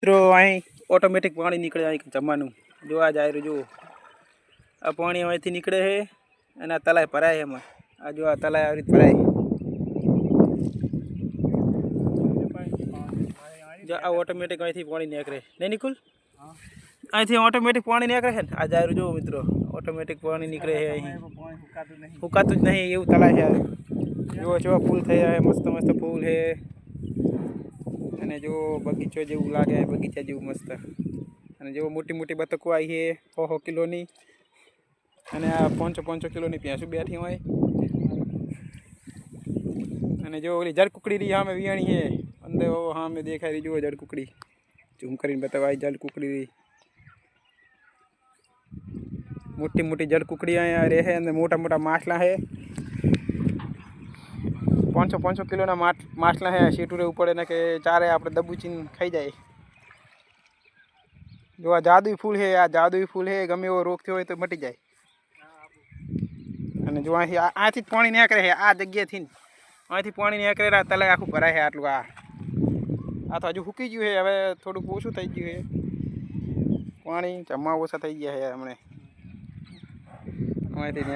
मित्रों अँ ऑटोमेटिक पानी निकले जमानु जो आ जाए जो आ पानी अँ निकले है आ तलाय भराय एम आ जो आ तलाय आ रीत भराय जो आ ऑटोमेटिक अँ पानी निकले नहीं निकुल अँ ऑटोमेटिक पानी निकले है आ जाए जो मित्रों ऑटोमेटिक पानी निकले है अँ फूकातु ज नहीं एवं तलाय है जो जो फूल थे मस्त मस्त फूल है जो बगीचो जेवू लागे बगीचा जेवू मस्त जो मोटी मोटी बतको आई है 100 किलो नी अने आ 500 किलो नी भैंसू बैठी होय अने जो ओली जड़ कुकड़ी री हामे वियाणी है अंदर वो हामे देखाय रही जो जड़ कुकड़ी झूम करीने बतावाय जड़ कुकड़ी री मोटी मोटी जड़ कुकड़ी अहींया रहे अने मोटा मोटा माछला है 500 किलो ना माछला है सीटू रेवू पड़े ने के चारे आपणे दबूचीने खाई जाए जो आ जादुई फूल है आ जादुई फूल है गमे एवो रोग थयो होय तो मटी जाए अने जो आथी पानी निकळे है आ जग्याएथी અહીંથી પાણી નીકળે રા તલાય આખું ભરાય છે આટલું આ તો હજુ સુકી ગયું છે હવે થોડુંક ઓછું થઈ ગયું છે પાણી જમા ઓછા થઈ ગયા છે હમણે અહીંથી